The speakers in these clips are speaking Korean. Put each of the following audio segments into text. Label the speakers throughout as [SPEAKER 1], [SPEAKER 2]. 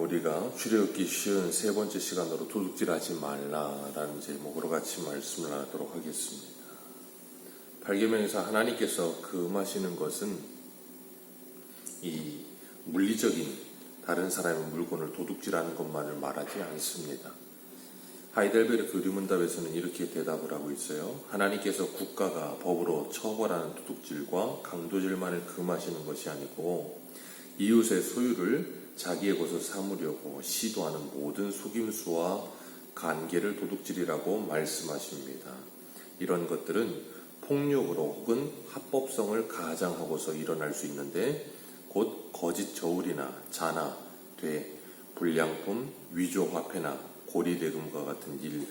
[SPEAKER 1] 우리가 출애굽기 쉬운 세 번째 시간으로 도둑질하지 말라라는 제목으로 같이 말씀을 하도록 하겠습니다. 8계명에서 하나님께서 금하시는 것은 이 물리적인 다른 사람의 물건을 도둑질하는 것만을 말하지 않습니다. 하이델베르 교리문답에서는 이렇게 대답을 하고 있어요. 하나님께서 국가가 법으로 처벌하는 도둑질과 강도질만을 금하시는 것이 아니고 이웃의 소유를 자기의 것을 삼으려고 시도하는 모든 속임수와 관계를 도둑질이라고 말씀하십니다. 이런 것들은 폭력으로 혹은 합법성을 가장하고서 일어날 수 있는데 곧 거짓 저울이나 자나, 돼, 불량품, 위조화폐나 고리대금과 같은 일,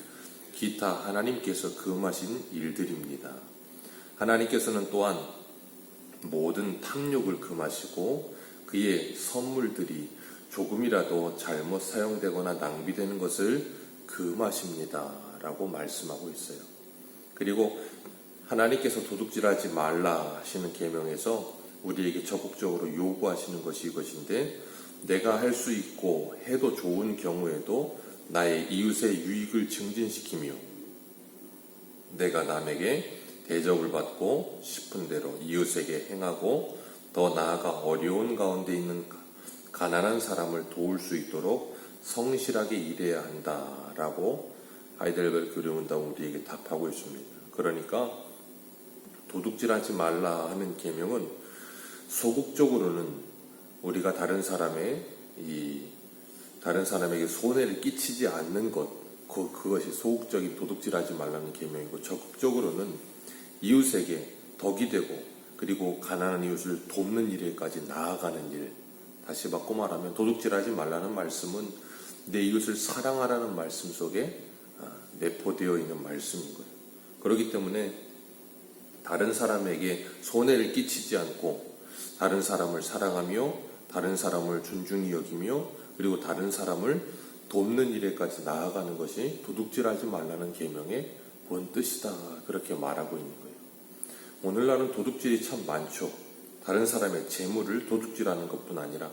[SPEAKER 1] 기타 하나님께서 금하신 일들입니다. 하나님께서는 또한 모든 탐욕을 금하시고 그의 선물들이 조금이라도 잘못 사용되거나 낭비되는 것을 금하십니다. 라고 말씀하고 있어요. 그리고 하나님께서 도둑질하지 말라 하시는 계명에서 우리에게 적극적으로 요구하시는 것이 이것인데, 내가 할 수 있고 해도 좋은 경우에도 나의 이웃의 유익을 증진시키며 내가 남에게 대접을 받고 싶은 대로 이웃에게 행하고 더 나아가 어려운 가운데 있는 가난한 사람을 도울 수 있도록 성실하게 일해야 한다라고 하이델베르 교리문답은 우리에게 답하고 있습니다. 그러니까 도둑질하지 말라 하는 계명은 소극적으로는 우리가 다른 사람에게 손해를 끼치지 않는 것, 그것이 소극적인 도둑질하지 말라는 계명이고, 적극적으로는 이웃에게 덕이 되고 그리고 가난한 이웃을 돕는 일에까지 나아가는 일. 다시 바꿔 말하면 도둑질하지 말라는 말씀은 내 이웃을 사랑하라는 말씀 속에 내포되어 있는 말씀인 거예요. 그렇기 때문에 다른 사람에게 손해를 끼치지 않고 다른 사람을 사랑하며 다른 사람을 존중히 여기며 그리고 다른 사람을 돕는 일에까지 나아가는 것이 도둑질하지 말라는 계명의 본 뜻이다. 그렇게 말하고 있는 거예요. 오늘날은 도둑질이 참 많죠. 다른 사람의 재물을 도둑질하는 것뿐 아니라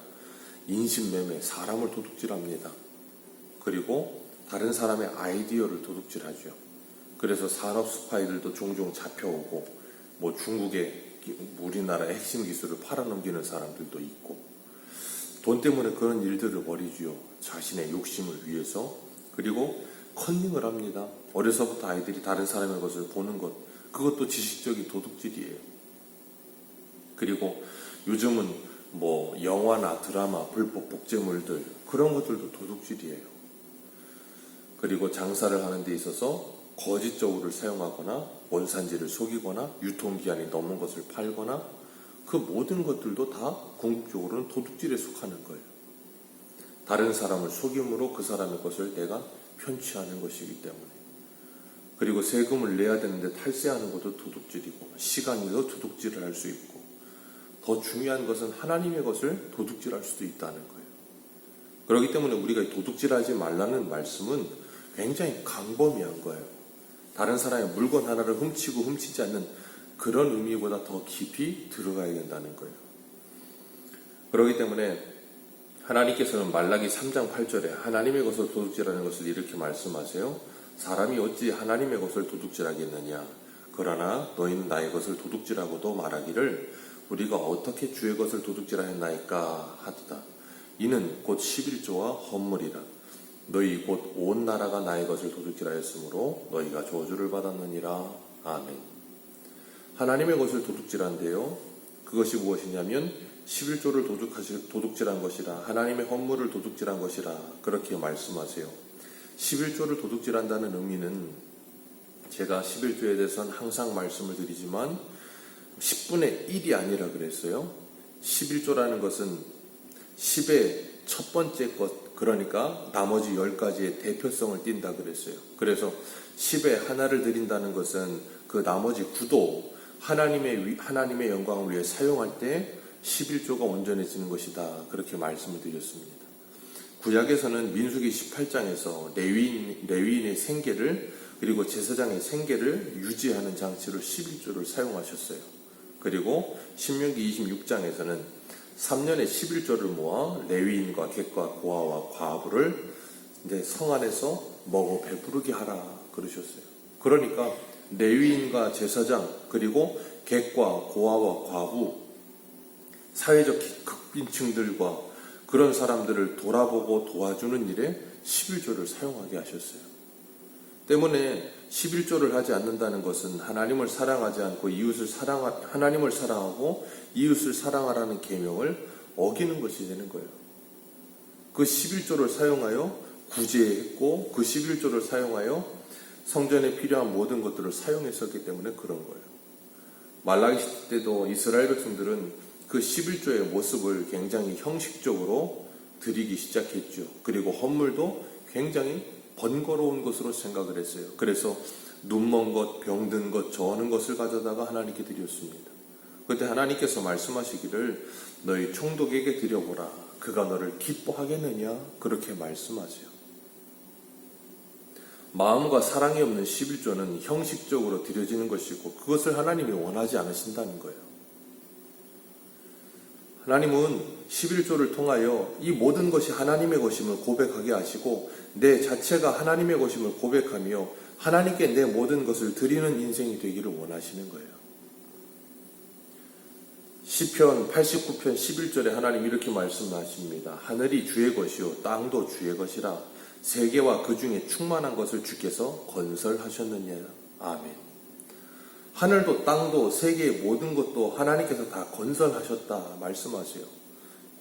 [SPEAKER 1] 인신매매, 사람을 도둑질합니다. 그리고 다른 사람의 아이디어를 도둑질하죠. 그래서 산업 스파이들도 종종 잡혀오고, 중국의 우리나라의 핵심 기술을 팔아넘기는 사람들도 있고, 돈 때문에 그런 일들을 벌이지요. 자신의 욕심을 위해서. 그리고 컨닝을 합니다. 어려서부터 아이들이 다른 사람의 것을 보는 것, 그것도 지식적인 도둑질이에요. 그리고 요즘은 영화나 드라마, 불법 복제물들, 그런 것들도 도둑질이에요. 그리고 장사를 하는 데 있어서 거짓 저울을 사용하거나 원산지를 속이거나 유통기한이 넘은 것을 팔거나, 그 모든 것들도 다 궁극적으로는 도둑질에 속하는 거예요. 다른 사람을 속임으로 그 사람의 것을 내가 편취하는 것이기 때문에. 그리고 세금을 내야 되는데 탈세하는 것도 도둑질이고, 시간이도 도둑질을 할 수 있고, 더 중요한 것은 하나님의 것을 도둑질할 수도 있다는 거예요. 그렇기 때문에 우리가 도둑질하지 말라는 말씀은 굉장히 광범위한 거예요. 다른 사람의 물건 하나를 훔치고 훔치지 않는 그런 의미보다 더 깊이 들어가야 된다는 거예요. 그렇기 때문에 하나님께서는 말라기 3장 8절에 하나님의 것을 도둑질하는 것을 이렇게 말씀하세요. 사람이 어찌 하나님의 것을 도둑질하겠느냐. 그러나 너희는 나의 것을 도둑질하고도 말하기를 우리가 어떻게 주의 것을 도둑질하였나이까 하도다. 이는 곧 11조와 헌물이라. 너희 곧 온 나라가 나의 것을 도둑질하였으므로 너희가 저주를 받았느니라. 아멘. 하나님의 것을 도둑질한데요. 그것이 무엇이냐면 11조를 도둑질한 것이라, 하나님의 헌물을 도둑질한 것이라, 그렇게 말씀하세요. 11조를 도둑질한다는 의미는, 제가 11조에 대해서는 항상 말씀을 드리지만 10분의 1이 아니라 그랬어요. 11조라는 것은 10의 첫 번째 것, 그러니까 나머지 10가지의 대표성을 띈다 그랬어요. 그래서 10에 하나를 드린다는 것은 그 나머지 9도 하나님의 영광을 위해 사용할 때 11조가 온전해지는 것이다. 그렇게 말씀을 드렸습니다. 구약에서는 민수기 18장에서 레위인의 생계를, 그리고 제사장의 생계를 유지하는 장치로 11조를 사용하셨어요. 그리고 신명기 26장에서는 3년에 11조를 모아 레위인과 객과 고아와 과부를 이제 성 안에서 먹어 배부르게 하라 그러셨어요. 그러니까 레위인과 제사장 그리고 객과 고아와 과부, 사회적 극빈층들과 그런 사람들을 돌아보고 도와주는 일에 11조를 사용하게 하셨어요. 때문에 11조를 하지 않는다는 것은 하나님을 사랑하지 않고 하나님을 사랑하고 이웃을 사랑하라는 계명을 어기는 것이 되는 거예요. 그 11조를 사용하여 구제했고 그 11조를 사용하여 성전에 필요한 모든 것들을 사용했었기 때문에 그런 거예요. 말라기 때도 이스라엘 백성들은 그 11조의 모습을 굉장히 형식적으로 드리기 시작했죠. 그리고 헌물도 굉장히 번거로운 것으로 생각을 했어요. 그래서 눈먼 것, 병든 것, 저어는 것을 가져다가 하나님께 드렸습니다. 그때 하나님께서 말씀하시기를 너희 총독에게 드려보라. 그가 너를 기뻐하겠느냐? 그렇게 말씀하세요. 마음과 사랑이 없는 11조는 형식적으로 드려지는 것이고 그것을 하나님이 원하지 않으신다는 거예요. 하나님은 11조를 통하여 이 모든 것이 하나님의 것임을 고백하게 하시고 내 자체가 하나님의 것임을 고백하며 하나님께 내 모든 것을 드리는 인생이 되기를 원하시는 거예요. 시편 89편 11절에 하나님 이렇게 말씀하십니다. 하늘이 주의 것이요 땅도 주의 것이라 세계와 그 중에 충만한 것을 주께서 건설하셨느냐. 아멘. 하늘도 땅도 세계의 모든 것도 하나님께서 다 건설하셨다 말씀하세요.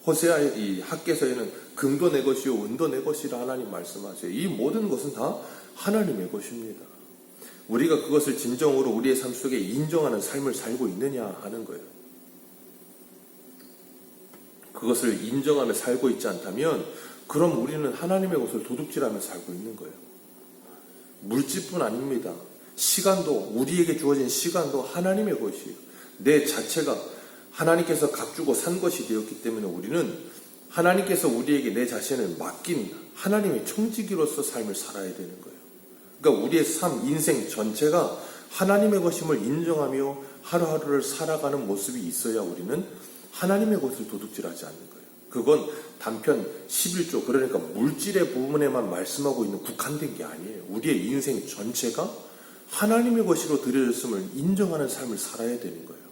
[SPEAKER 1] 호세아 이 학개서에는 금도 내 것이요 은도 내 것이라 하나님 말씀하세요. 이 모든 것은 다 하나님의 것입니다. 우리가 그것을 진정으로 우리의 삶 속에 인정하는 삶을 살고 있느냐 하는 거예요. 그것을 인정하며 살고 있지 않다면 그럼 우리는 하나님의 것을 도둑질하며 살고 있는 거예요. 물질뿐 아닙니다. 시간도, 우리에게 주어진 시간도 하나님의 것이에요. 내 자체가 하나님께서 값주고 산 것이 되었기 때문에 우리는 하나님께서 우리에게 내 자신을 맡긴 하나님의 청지기로서 삶을 살아야 되는 거예요. 그러니까 우리의 삶, 인생 전체가 하나님의 것임을 인정하며 하루하루를 살아가는 모습이 있어야 우리는 하나님의 것을 도둑질하지 않는 거예요. 그건 단편 11조, 그러니까 물질의 부분에만 말씀하고 있는 국한된 게 아니에요. 우리의 인생 전체가 하나님의 것으로 드려졌음을 인정하는 삶을 살아야 되는 거예요.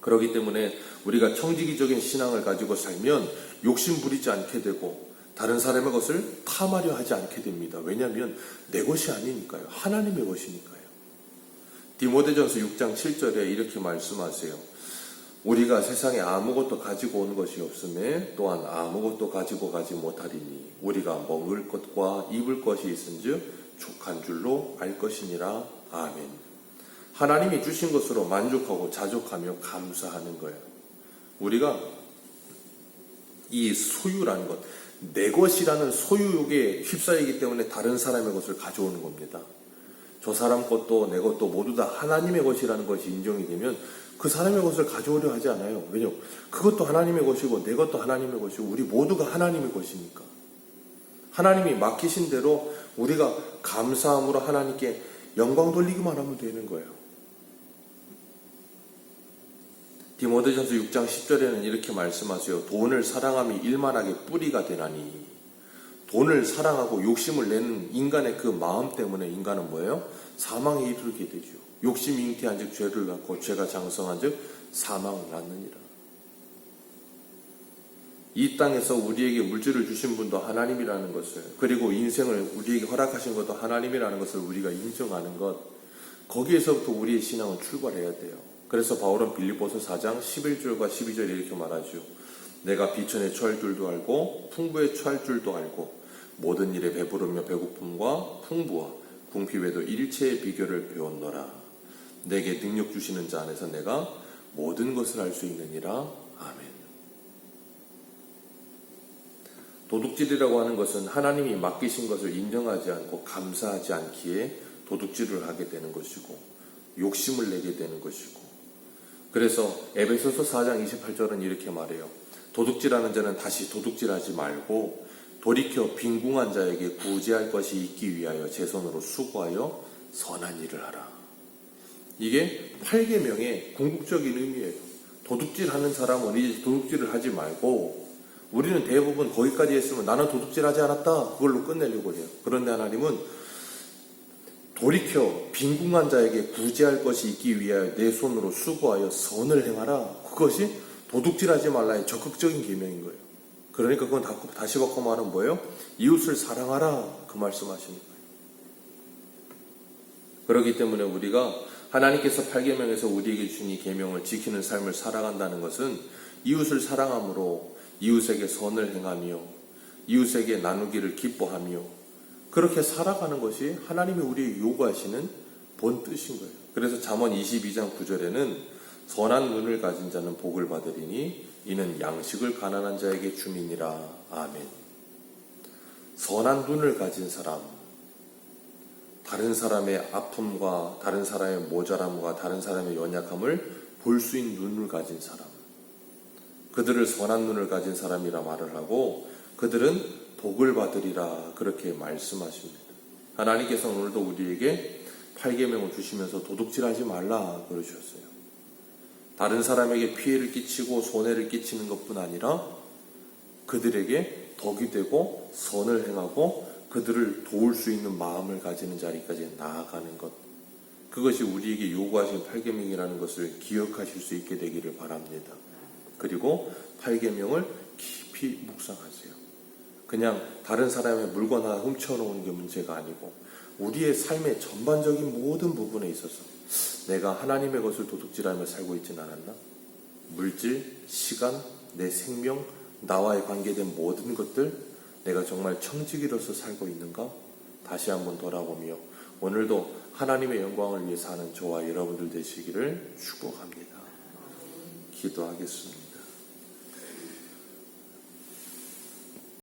[SPEAKER 1] 그렇기 때문에 우리가 청지기적인 신앙을 가지고 살면 욕심 부리지 않게 되고 다른 사람의 것을 탐하려 하지 않게 됩니다. 왜냐하면 내 것이 아니니까요. 하나님의 것이니까요. 디모데전서 6장 7절에 이렇게 말씀하세요. 우리가 세상에 아무것도 가지고 온 것이 없음에 또한 아무것도 가지고 가지 못하리니 우리가 먹을 것과 입을 것이 있은즉 족한 줄로 알 것이니라. 아멘. 하나님이 주신 것으로 만족하고 자족하며 감사하는 거예요. 우리가 이 소유라는 것, 내 것이라는 소유욕에 휩싸이기 때문에 다른 사람의 것을 가져오는 겁니다. 저 사람 것도 내 것도 모두 다 하나님의 것이라는 것이 인정이 되면 그 사람의 것을 가져오려 하지 않아요. 왜냐하면 그것도 하나님의 것이고 내 것도 하나님의 것이고 우리 모두가 하나님의 것이니까. 하나님이 맡기신 대로 우리가 감사함으로 하나님께 영광 돌리기만 하면 되는 거예요. 디모데전서 6장 10절에는 이렇게 말씀하세요. 돈을 사랑함이 일만하게 뿌리가 되나니. 돈을 사랑하고 욕심을 내는 인간의 그 마음 때문에 인간은 뭐예요? 사망에 이르게 되죠. 욕심이 잉태한 즉 죄를 낳고 죄가 장성한 즉 사망을 낳느니라. 이 땅에서 우리에게 물질을 주신 분도 하나님이라는 것을, 그리고 인생을 우리에게 허락하신 것도 하나님이라는 것을 우리가 인정하는 것, 거기에서부터 우리의 신앙은 출발해야 돼요. 그래서 바울은 빌립보서 4장 11절과 12절에 이렇게 말하죠. 내가 비천에 처할 줄도 알고 풍부에 처할 줄도 알고 모든 일에 배부르며 배고픔과 풍부와 궁핍에도 일체의 비결을 배웠노라. 내게 능력 주시는 자 안에서 내가 모든 것을 할 수 있느니라. 아멘. 도둑질이라고 하는 것은 하나님이 맡기신 것을 인정하지 않고 감사하지 않기에 도둑질을 하게 되는 것이고 욕심을 내게 되는 것이고, 그래서 에베소서 4장 28절은 이렇게 말해요. 도둑질하는 자는 다시 도둑질하지 말고 돌이켜 빈궁한 자에게 구제할 것이 있기 위하여 제 손으로 수고하여 선한 일을 하라. 이게 8계명의 궁극적인 의미예요. 도둑질하는 사람은 이제 도둑질을 하지 말고 우리는 대부분 거기까지 했으면 나는 도둑질하지 않았다 그걸로 끝내려고 해요. 그런데 하나님은 돌이켜 빈궁한 자에게 구제할 것이 있기 위하여 내 손으로 수고하여 선을 행하라. 그것이 도둑질하지 말라의 적극적인 계명인 거예요. 그러니까 그건 다시 바꿔 말하면 뭐예요? 이웃을 사랑하라 그 말씀하시는 거예요. 그렇기 때문에 우리가 하나님께서 8계명에서 우리에게 주신 이 계명을 지키는 삶을 살아간다는 것은 이웃을 사랑함으로 이웃에게 선을 행하며 이웃에게 나누기를 기뻐하며 그렇게 살아가는 것이 하나님이 우리에게 요구하시는 본 뜻인 거예요. 그래서 잠언 22장 9절에는 선한 눈을 가진 자는 복을 받으리니 이는 양식을 가난한 자에게 줌이니라. 아멘. 선한 눈을 가진 사람, 다른 사람의 아픔과 다른 사람의 모자람과 다른 사람의 연약함을 볼 수 있는 눈을 가진 사람, 그들을 선한 눈을 가진 사람이라 말을 하고 그들은 복을 받으리라 그렇게 말씀하십니다. 하나님께서 오늘도 우리에게 8계명을 주시면서 도둑질하지 말라 그러셨어요. 다른 사람에게 피해를 끼치고 손해를 끼치는 것뿐 아니라 그들에게 덕이 되고 선을 행하고 그들을 도울 수 있는 마음을 가지는 자리까지 나아가는 것, 그것이 우리에게 요구하신 8계명이라는 것을 기억하실 수 있게 되기를 바랍니다. 그리고 8계명을 깊이 묵상하세요. 그냥 다른 사람의 물건 하나 훔쳐놓은 게 문제가 아니고 우리의 삶의 전반적인 모든 부분에 있어서 내가 하나님의 것을 도둑질하며 살고 있지는 않았나? 물질, 시간, 내 생명, 나와의 관계된 모든 것들 내가 정말 청지기로서 살고 있는가? 다시 한번 돌아보며 오늘도 하나님의 영광을 위해 사는 저와 여러분들 되시기를 축복합니다. 기도하겠습니다.